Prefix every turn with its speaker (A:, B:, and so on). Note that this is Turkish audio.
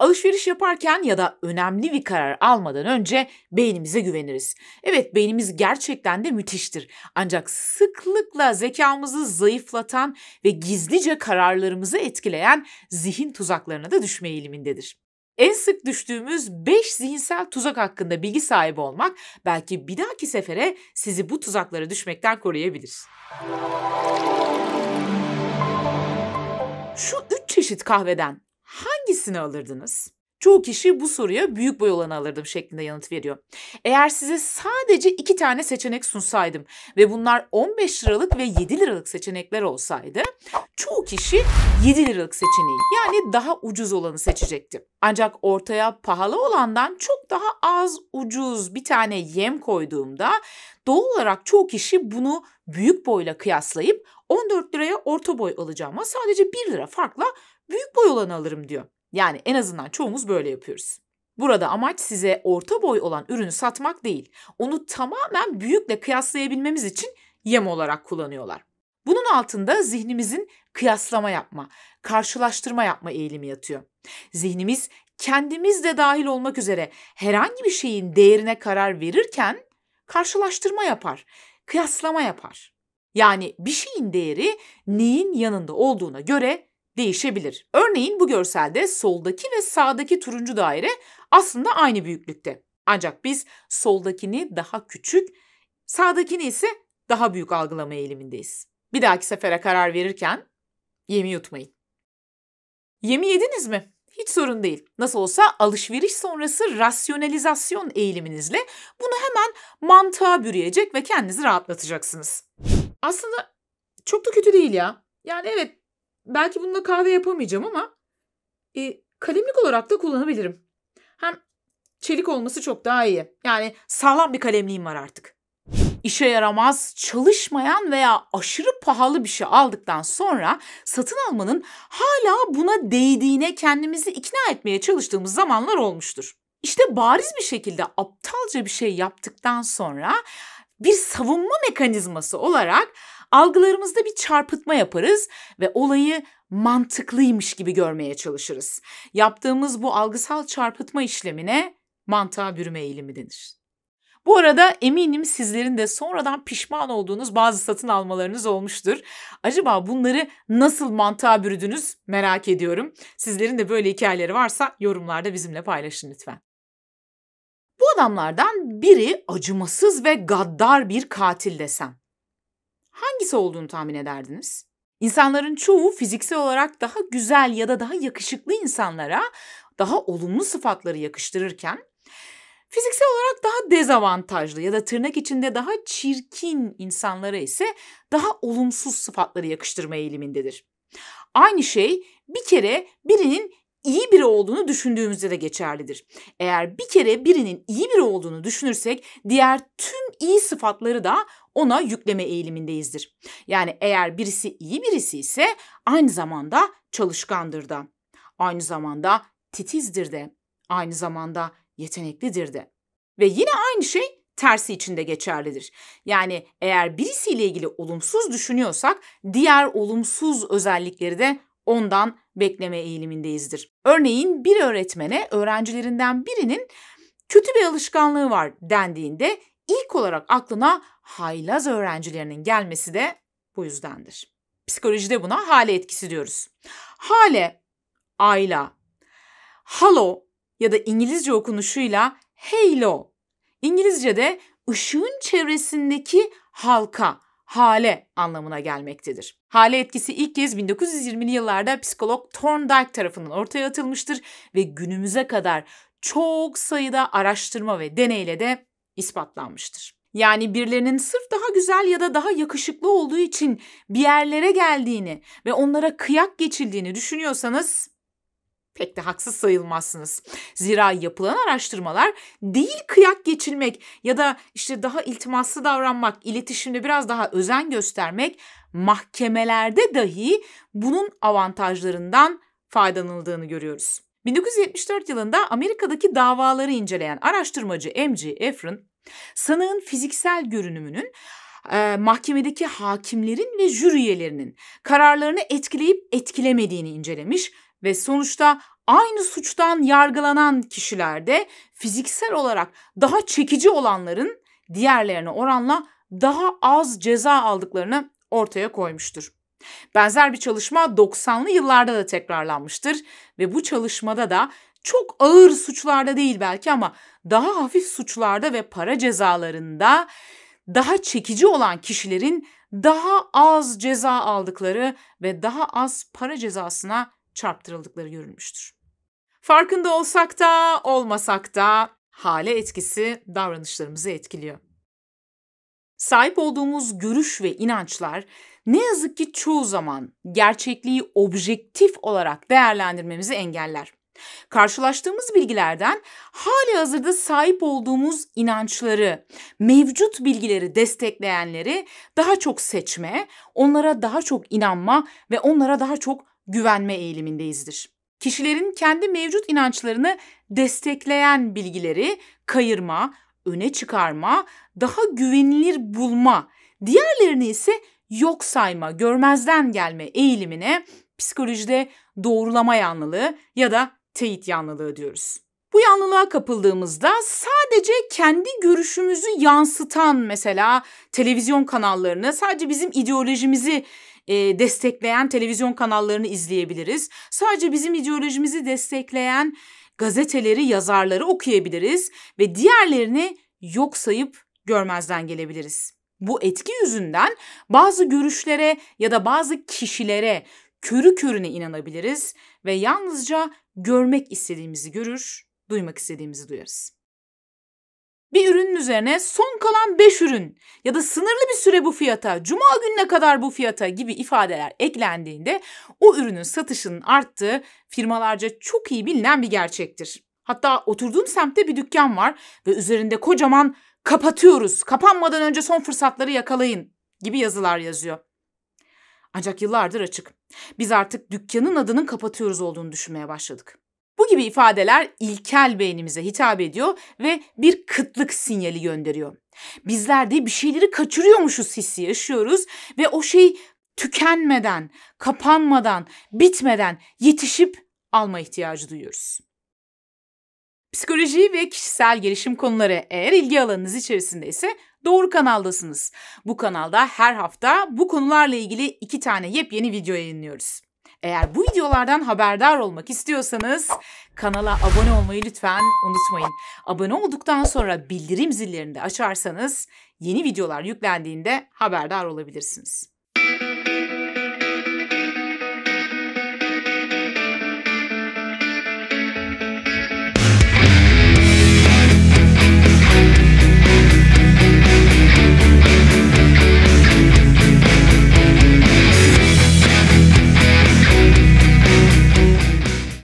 A: Alışveriş yaparken ya da önemli bir karar almadan önce beynimize güveniriz. Evet, beynimiz gerçekten de müthiştir. Ancak sıklıkla zekamızı zayıflatan ve gizlice kararlarımızı etkileyen zihin tuzaklarına da düşme eğilimindedir. En sık düştüğümüz 5 zihinsel tuzak hakkında bilgi sahibi olmak belki bir dahaki sefere sizi bu tuzaklara düşmekten koruyabilir. Şu 3 çeşit kahveden hangisini alırdınız? Çoğu kişi bu soruya büyük boy olanı alırdım şeklinde yanıt veriyor. Eğer size sadece 2 tane seçenek sunsaydım ve bunlar 15 liralık ve 7 liralık seçenekler olsaydı, çoğu kişi 7 liralık seçeneği, yani daha ucuz olanı seçecekti. Ancak ortaya pahalı olandan çok daha az ucuz bir tane yem koyduğumda doğal olarak çoğu kişi bunu büyük boyla kıyaslayıp 14 liraya orta boy alacağıma sadece 1 lira farkla büyük boy olanı alırım diyor. Yani en azından çoğumuz böyle yapıyoruz. Burada amaç size orta boy olan ürünü satmak değil, onu tamamen büyükle kıyaslayabilmemiz için yem olarak kullanıyorlar. Bunun altında zihnimizin kıyaslama yapma, karşılaştırma yapma eğilimi yatıyor. Zihnimiz kendimiz de dahil olmak üzere herhangi bir şeyin değerine karar verirken karşılaştırma yapar, kıyaslama yapar. Yani bir şeyin değeri neyin yanında olduğuna göre değişebilir. Örneğin bu görselde soldaki ve sağdaki turuncu daire aslında aynı büyüklükte. Ancak biz soldakini daha küçük, sağdakini ise daha büyük algılama eğilimindeyiz. Bir dahaki sefere karar verirken yemi yutmayın. Yemi yediniz mi? Hiç sorun değil. Nasıl olsa alışveriş sonrası rasyonalizasyon eğiliminizle bunu hemen mantığa bürüyecek ve kendinizi rahatlatacaksınız. Aslında çok da kötü değil ya. Yani evet, belki bununla kahve yapamayacağım ama kalemlik olarak da kullanabilirim. Hem çelik olması çok daha iyi. Yani sağlam bir kalemliğim var artık. İşe yaramaz, çalışmayan veya aşırı pahalı bir şey aldıktan sonra satın almanın hala buna değdiğine kendimizi ikna etmeye çalıştığımız zamanlar olmuştur. İşte bariz bir şekilde aptalca bir şey yaptıktan sonra bir savunma mekanizması olarak algılarımızda bir çarpıtma yaparız ve olayı mantıklıymış gibi görmeye çalışırız. Yaptığımız bu algısal çarpıtma işlemine mantığa bürüme eğilimi denir. Bu arada eminim sizlerin de sonradan pişman olduğunuz bazı satın almalarınız olmuştur. Acaba bunları nasıl mantığa bürüdünüz merak ediyorum. Sizlerin de böyle hikayeleri varsa yorumlarda bizimle paylaşın lütfen. Bu adamlardan biri acımasız ve gaddar bir katil desem, hangisi olduğunu tahmin ederdiniz? İnsanların çoğu fiziksel olarak daha güzel ya da daha yakışıklı insanlara daha olumlu sıfatları yakıştırırken, fiziksel olarak daha dezavantajlı ya da tırnak içinde daha çirkin insanlara ise daha olumsuz sıfatları yakıştırma eğilimindedir. Aynı şey bir kere birinin iyi biri olduğunu düşündüğümüzde de geçerlidir. Eğer bir kere birinin iyi biri olduğunu düşünürsek diğer tüm iyi sıfatları da ona yükleme eğilimindeyizdir. Yani eğer birisi iyi birisi ise aynı zamanda çalışkandır da, aynı zamanda titizdir de, aynı zamanda yeteneklidir de. Ve yine aynı şey tersi için de geçerlidir. Yani eğer birisiyle ilgili olumsuz düşünüyorsak diğer olumsuz özellikleri de ondan bekleme eğilimindeyizdir. Örneğin bir öğretmene öğrencilerinden birinin kötü bir alışkanlığı var dendiğinde ilk olarak aklına haylaz öğrencilerinin gelmesi de bu yüzdendir. Psikolojide buna hale etkisi diyoruz. Hale, ayla, halo ya da İngilizce okunuşuyla halo. İngilizce'de ışığın çevresindeki halka, hale anlamına gelmektedir. Hale etkisi ilk kez 1920'li yıllarda psikolog Thorndike tarafından ortaya atılmıştır ve günümüze kadar çok sayıda araştırma ve deneyle de ispatlanmıştır. Yani birilerinin sırf daha güzel ya da daha yakışıklı olduğu için bir yerlere geldiğini ve onlara kıyak geçildiğini düşünüyorsanız pek de haksız sayılmazsınız. Zira yapılan araştırmalar değil kıyak geçilmek ya da işte daha iltimaslı davranmak, iletişimde biraz daha özen göstermek, mahkemelerde dahi bunun avantajlarından faydalanıldığını görüyoruz. 1974 yılında Amerika'daki davaları inceleyen araştırmacı M.G. Efron, sanığın fiziksel görünümünün mahkemedeki hakimlerin ve jüri üyelerinin kararlarını etkileyip etkilemediğini incelemiş ve sonuçta aynı suçtan yargılanan kişilerde fiziksel olarak daha çekici olanların diğerlerine oranla daha az ceza aldıklarını ortaya koymuştur. Benzer bir çalışma 90'lı yıllarda da tekrarlanmıştır ve bu çalışmada da çok ağır suçlarda değil belki ama daha hafif suçlarda ve para cezalarında daha çekici olan kişilerin daha az ceza aldıkları ve daha az para cezasına çarptırıldıkları görülmüştür. Farkında olsak da olmasak da hale etkisi davranışlarımızı etkiliyor. Sahip olduğumuz görüş ve inançlar ne yazık ki çoğu zaman gerçekliği objektif olarak değerlendirmemizi engeller. Karşılaştığımız bilgilerden halihazırda sahip olduğumuz inançları, mevcut bilgileri destekleyenleri daha çok seçme, onlara daha çok inanma ve onlara daha çok güvenme eğilimindeyizdir. Kişilerin kendi mevcut inançlarını destekleyen bilgileri kayırma, öne çıkarma, daha güvenilir bulma, diğerlerini ise yok sayma, görmezden gelme eğilimine psikolojide doğrulama yanlılığı ya da teyit yanlılığı diyoruz. Bu yanlılığa kapıldığımızda sadece kendi görüşümüzü yansıtan mesela televizyon kanallarını, sadece bizim ideolojimizi destekleyen televizyon kanallarını izleyebiliriz. Sadece bizim ideolojimizi destekleyen gazeteleri, yazarları okuyabiliriz ve diğerlerini yok sayıp görmezden gelebiliriz. Bu etki yüzünden bazı görüşlere ya da bazı kişilere körü körüne inanabiliriz ve yalnızca görmek istediğimizi görür, duymak istediğimizi duyarız. Bir ürünün üzerine son kalan 5 ürün ya da sınırlı bir süre bu fiyata, cuma gününe kadar bu fiyata gibi ifadeler eklendiğinde o ürünün satışının arttığı firmalarca çok iyi bilinen bir gerçektir. Hatta oturduğum semtte bir dükkan var ve üzerinde kocaman "kapatıyoruz, kapanmadan önce son fırsatları yakalayın" gibi yazılar yazıyor. Ancak yıllardır açık. Biz artık dükkanın adının "kapatıyoruz" olduğunu düşünmeye başladık. Bu gibi ifadeler ilkel beynimize hitap ediyor ve bir kıtlık sinyali gönderiyor. Bizler de bir şeyleri kaçırıyormuşuz hissi yaşıyoruz ve o şey tükenmeden, kapanmadan, bitmeden yetişip alma ihtiyacı duyuyoruz. Psikoloji ve kişisel gelişim konuları eğer ilgi alanınız içerisindeyse doğru kanaldasınız. Bu kanalda her hafta bu konularla ilgili 2 tane yepyeni video yayınlıyoruz. Eğer bu videolardan haberdar olmak istiyorsanız kanala abone olmayı lütfen unutmayın. Abone olduktan sonra bildirim zillerini de açarsanız yeni videolar yüklendiğinde haberdar olabilirsiniz.